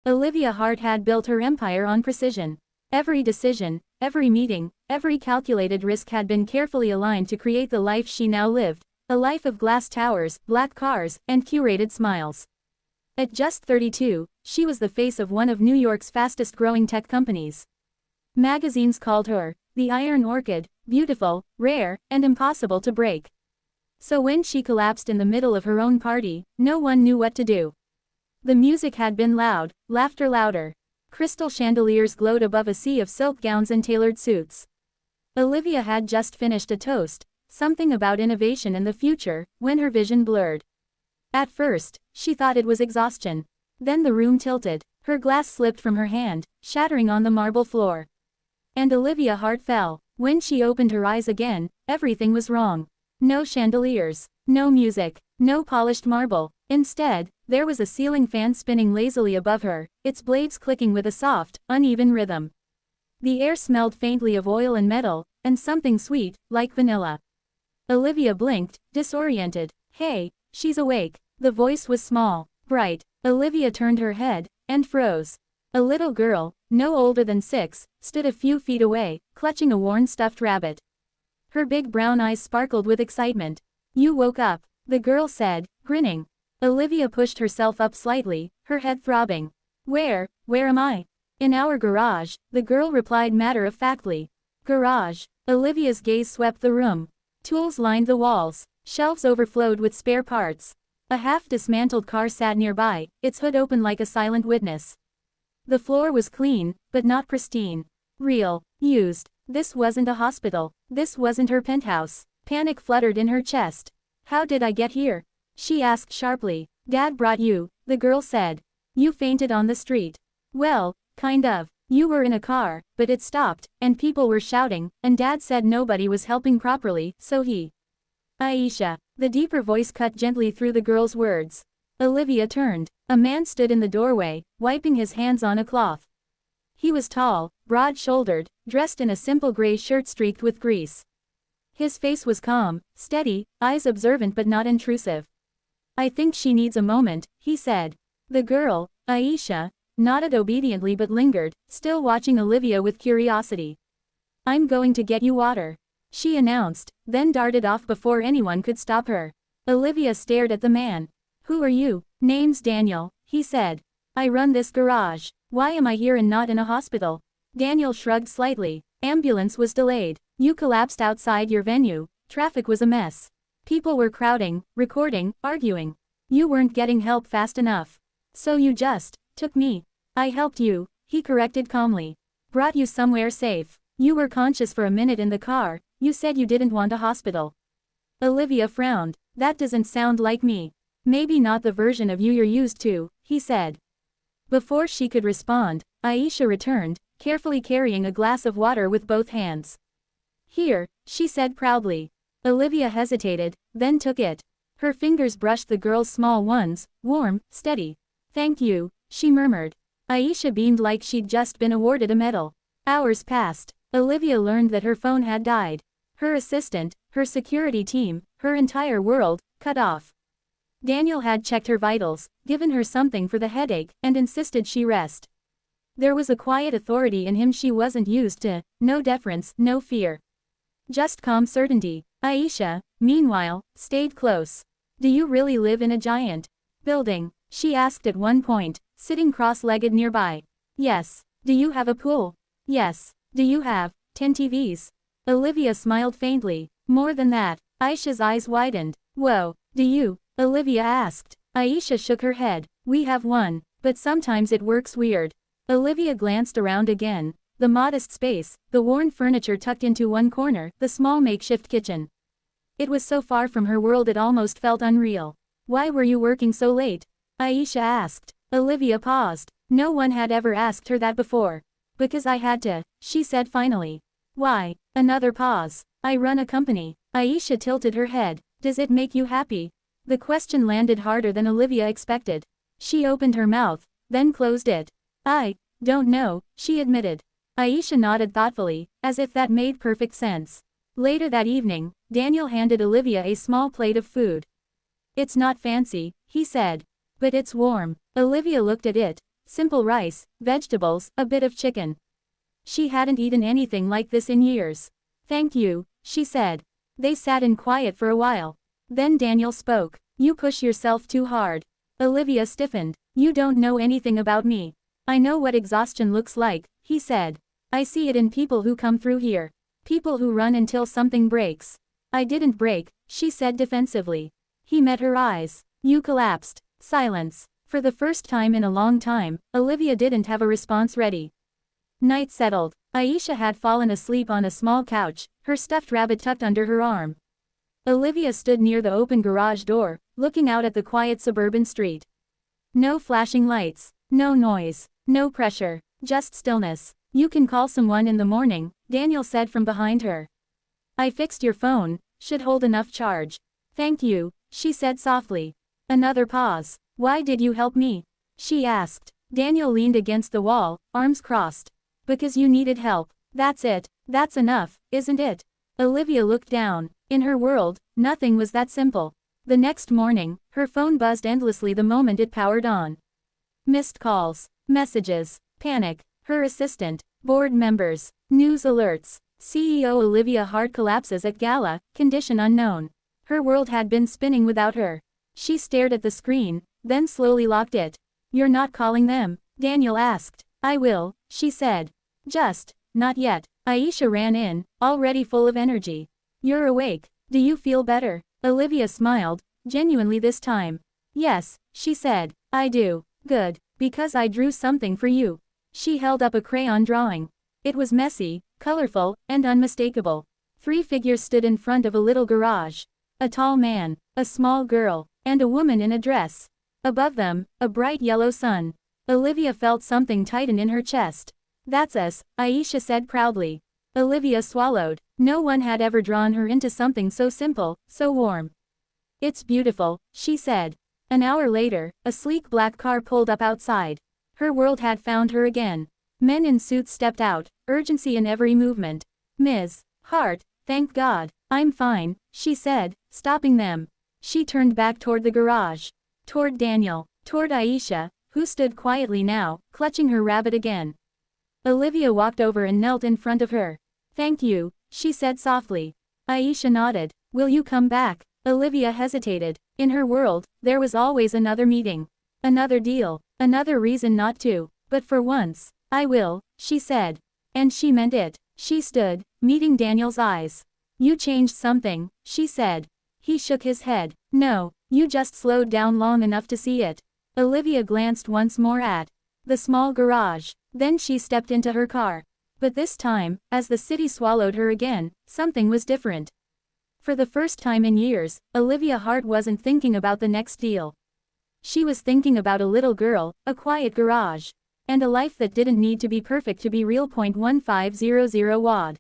Olivia Hart had built her empire on precision. Every decision, every meeting, every calculated risk had been carefully aligned to create the life she now lived, a life of glass towers, black cars, and curated smiles. At just 32, she was the face of one of New York's fastest-growing tech companies. Magazines called her the Iron Orchid, beautiful, rare, and impossible to break. So when she collapsed in the middle of her own party, no one knew what to do. The music had been loud, laughter louder. Crystal chandeliers glowed above a sea of silk gowns and tailored suits. Olivia had just finished a toast, something about innovation in the future, when her vision blurred. At first, she thought it was exhaustion. Then the room tilted, her glass slipped from her hand, shattering on the marble floor. And Olivia Hart fell. When she opened her eyes again, everything was wrong. No chandeliers, no music, no polished marble. Instead, there was a ceiling fan spinning lazily above her, its blades clicking with a soft, uneven rhythm. The air smelled faintly of oil and metal, and something sweet, like vanilla. Olivia blinked, disoriented. Hey, she's awake. The voice was small, bright. Olivia turned her head, and froze. A little girl, no older than 6, stood a few feet away, clutching a worn stuffed rabbit. Her big brown eyes sparkled with excitement. "You woke up," the girl said, grinning. Olivia pushed herself up slightly, her head throbbing. Where am I?" "In our garage," the girl replied matter-of-factly. "Garage?" Olivia's gaze swept the room. Tools lined the walls. Shelves overflowed with spare parts. A half-dismantled car sat nearby, its hood open like a silent witness. The floor was clean, but not pristine. Real, used. This wasn't a hospital. This wasn't her penthouse. Panic fluttered in her chest. "How did I get here?" she asked sharply. "Dad brought you," the girl said. "You fainted on the street." "Well, kind of. You were in a car, but it stopped, and people were shouting, and Dad said nobody was helping properly, so he—" "Aisha." The deeper voice cut gently through the girl's words. Olivia turned. A man stood in the doorway, wiping his hands on a cloth. He was tall, broad-shouldered, dressed in a simple gray shirt streaked with grease. His face was calm, steady, eyes observant but not intrusive. "I think she needs a moment," he said. The girl, Aisha, nodded obediently but lingered, still watching Olivia with curiosity. "I'm going to get you water," she announced, then darted off before anyone could stop her. Olivia stared at the man. "Who are you?" "Name's Daniel," he said. "I run this garage. Why am I here and not in a hospital?" Daniel shrugged slightly. "Ambulance was delayed. You collapsed outside your venue. Traffic was a mess. People were crowding, recording, arguing. You weren't getting help fast enough. So you just took me. I helped you," he corrected calmly. "Brought you somewhere safe. You were conscious for a minute in the car. You said you didn't want a hospital." Olivia frowned. "That doesn't sound like me." "Maybe not the version of you you're used to," he said. Before she could respond, Aisha returned, carefully carrying a glass of water with both hands. "Here," she said proudly. Olivia hesitated, then took it. Her fingers brushed the girl's small ones, warm, steady. "Thank you," she murmured. Aisha beamed like she'd just been awarded a medal. Hours passed. Olivia learned that her phone had died. Her assistant, her security team, her entire world, cut off. Daniel had checked her vitals, given her something for the headache, and insisted she rest. There was a quiet authority in him she wasn't used to, no deference, no fear. Just calm certainty. Aisha, meanwhile, stayed close. "Do you really live in a giant building?" she asked at one point, sitting cross-legged nearby. "Yes." "Do you have a pool?" "Yes." "Do you have 10 TVs?" Olivia smiled faintly. "More than that." Aisha's eyes widened. "Whoa. Do you?" Olivia asked. Aisha shook her head. "We have one, but sometimes it works weird." Olivia glanced around again. The modest space, the worn furniture tucked into one corner, the small makeshift kitchen. It was so far from her world it almost felt unreal. "Why were you working so late?" Aisha asked. Olivia paused. No one had ever asked her that before. "Because I had to," she said finally. "Why?" Another pause. "I run a company." Aisha tilted her head. "Does it make you happy?" The question landed harder than Olivia expected. She opened her mouth, then closed it. "I don't know," she admitted. Aisha nodded thoughtfully, as if that made perfect sense. Later that evening, Daniel handed Olivia a small plate of food. "It's not fancy," he said. "But it's warm." Olivia looked at it. Simple rice, vegetables, a bit of chicken. She hadn't eaten anything like this in years. Thank you, she said. They sat in quiet for a while. Then Daniel spoke. You push yourself too hard. Olivia stiffened. You don't know anything about me. I know what exhaustion looks like, he said. I see it in people who come through here. People who run until something breaks. I didn't break, she said defensively. He met her eyes. You collapsed. Silence. For the first time in a long time, Olivia didn't have a response ready. Night settled. Aisha had fallen asleep on a small couch, her stuffed rabbit tucked under her arm. Olivia stood near the open garage door, looking out at the quiet suburban street. No flashing lights, no noise, no pressure, just stillness. You can call someone in the morning, Daniel said from behind her. I fixed your phone, should hold enough charge. Thank you, she said softly. Another pause. Why did you help me? She asked. Daniel leaned against the wall, arms crossed. Because you needed help. That's it, that's enough, isn't it? Olivia looked down. In her world, nothing was that simple. The next morning, her phone buzzed endlessly the moment it powered on. Missed calls, messages, panic, her assistant, board members, news alerts. CEO Olivia Hart collapses at gala, condition unknown. Her world had been spinning without her. She stared at the screen, then slowly locked it. You're not calling them? Daniel asked. I will, she said. Just, not yet. Aisha ran in, already full of energy. You're awake. Do you feel better? Olivia smiled, genuinely this time. Yes, she said. I do. Good, because I drew something for you. She held up a crayon drawing. It was messy, colorful, and unmistakable. 3 figures stood in front of a little garage. A tall man, a small girl, and a woman in a dress. Above them, a bright yellow sun. Olivia felt something tighten in her chest. That's us, Aisha said proudly. Olivia swallowed. No one had ever drawn her into something so simple, so warm. It's beautiful, she said. An hour later, a sleek black car pulled up outside. Her world had found her again. Men in suits stepped out, urgency in every movement. Ms. Hart, thank God. I'm fine, she said, stopping them. She turned back toward the garage. Toward Daniel. Toward Aisha, who stood quietly now, clutching her rabbit again. Olivia walked over and knelt in front of her. Thank you, she said softly. Aisha nodded. Will you come back? Olivia hesitated. In her world, there was always another meeting. Another deal. Another reason not to. But for once, I will, she said. And she meant it. She stood, meeting Daniel's eyes. You changed something, she said. He shook his head. No, you just slowed down long enough to see it. Olivia glanced once more at the small garage. Then she stepped into her car. But this time, as the city swallowed her again, something was different. For the first time in years, Olivia Hart wasn't thinking about the next deal. She was thinking about a little girl, a quiet garage, and a life that didn't need to be perfect to be real. 1500 WAD.